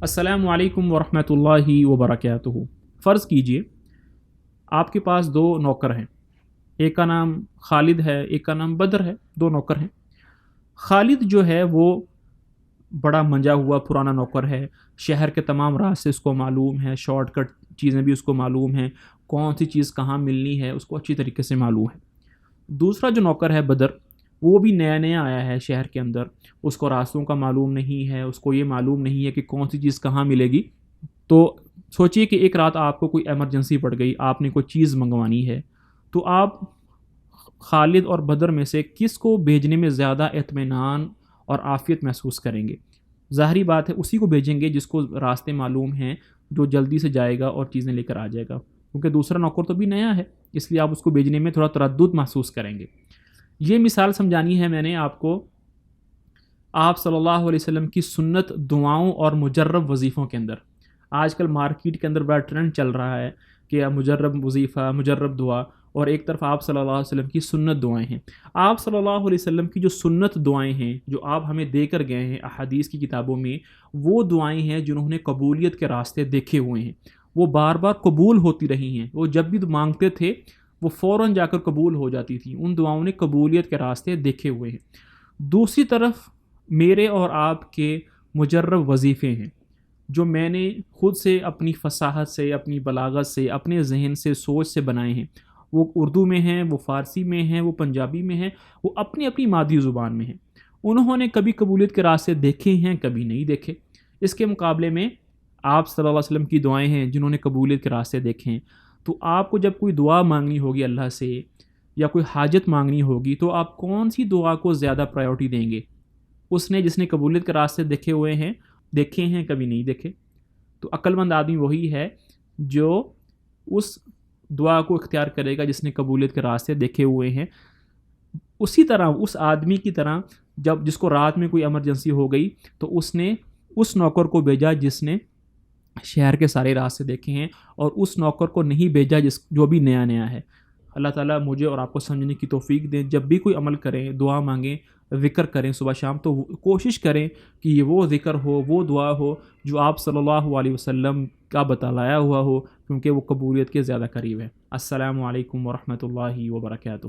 السلام علیکم ورحمۃ اللہ وبرکاتہ۔ فرض کیجئے آپ کے پاس دو نوکر ہیں، ایک کا نام خالد ہے، ایک کا نام بدر ہے، دو نوکر ہیں۔ خالد جو ہے وہ بڑا منجا ہوا پرانا نوکر ہے، شہر کے تمام راستے اس کو معلوم ہے، شارٹ کٹ چیزیں بھی اس کو معلوم ہیں، کون سی چیز کہاں ملنی ہے اس کو اچھی طریقے سے معلوم ہے۔ دوسرا جو نوکر ہے بدر، وہ بھی نیا نیا آیا ہے شہر کے اندر، اس کو راستوں کا معلوم نہیں ہے، اس کو یہ معلوم نہیں ہے کہ کون سی چیز کہاں ملے گی۔ تو سوچئے کہ ایک رات آپ کو کوئی ایمرجنسی پڑ گئی، آپ نے کوئی چیز منگوانی ہے، تو آپ خالد اور بدر میں سے کس کو بھیجنے میں زیادہ اطمینان اور عافیت محسوس کریں گے؟ ظاہری بات ہے اسی کو بھیجیں گے جس کو راستے معلوم ہیں، جو جلدی سے جائے گا اور چیزیں لے کر آ جائے گا، کیونکہ دوسرا نوکر تو بھی نیا ہے، اس لیے آپ اس کو بھیجنے میں تھوڑا تردد محسوس کریں گے۔ یہ مثال سمجھانی ہے میں نے آپ کو آپ صلی اللہ علیہ وسلم کی سنت دعاؤں اور مجرب وظیفوں کے اندر۔ آج کل مارکیٹ کے اندر بڑا ٹرینڈ چل رہا ہے کہ مجرب وظیفہ، مجرب دعا، اور ایک طرف آپ صلی اللہ علیہ وسلم کی سنت دعائیں ہیں۔ آپ صلی اللہ علیہ وسلم کی جو سنت دعائیں ہیں، جو آپ ہمیں دے کر گئے ہیں احادیث کی کتابوں میں، وہ دعائیں ہیں جنہوں نے قبولیت کے راستے دیکھے ہوئے ہیں، وہ بار بار قبول ہوتی رہی ہیں، وہ جب بھی مانگتے تھے وہ فوراً جا کر قبول ہو جاتی تھی، ان دعاؤں نے قبولیت کے راستے دیکھے ہوئے ہیں۔ دوسری طرف میرے اور آپ کے مجرب وظیفے ہیں، جو میں نے خود سے اپنی فصاحت سے، اپنی بلاغت سے، اپنے ذہن سے، سوچ سے بنائے ہیں۔ وہ اردو میں ہیں، وہ فارسی میں ہیں، وہ پنجابی میں ہیں، وہ اپنی اپنی مادری زبان میں ہیں۔ انہوں نے کبھی قبولیت کے راستے دیکھے ہیں، کبھی نہیں دیکھے۔ اس کے مقابلے میں آپ صلی اللہ علیہ وسلم کی دعائیں ہیں جنہوں نے قبولیت کے راستے دیکھے ہیں۔ تو آپ کو جب کوئی دعا مانگنی ہوگی اللہ سے یا کوئی حاجت مانگنی ہوگی، تو آپ کون سی دعا کو زیادہ پرائیورٹی دیں گے؟ جس نے قبولیت کے راستے دیکھے ہوئے ہیں، دیکھے ہیں، کبھی نہیں دیکھے؟ تو عقل مند آدمی وہی ہے جو اس دعا کو اختیار کرے گا جس نے قبولیت کے راستے دیکھے ہوئے ہیں۔ اسی طرح اس آدمی کی طرح جس کو رات میں کوئی ایمرجنسی ہو گئی، تو اس نے اس نوکر کو بھیجا جس نے شہر کے سارے راستے دیکھے ہیں، اور اس نوکر کو نہیں بھیجا جو بھی نیا نیا ہے۔ اللہ تعالیٰ مجھے اور آپ کو سمجھنے کی توفیق دیں۔ جب بھی کوئی عمل کریں، دعا مانگیں، ذکر کریں صبح شام، تو کوشش کریں کہ یہ وہ ذکر ہو، وہ دعا ہو جو آپ صلی اللہ علیہ وسلم کا بتلایا ہوا ہو، کیونکہ وہ قبولیت کے زیادہ قریب ہے۔ السلام علیکم ورحمۃ اللہ وبرکاتہ۔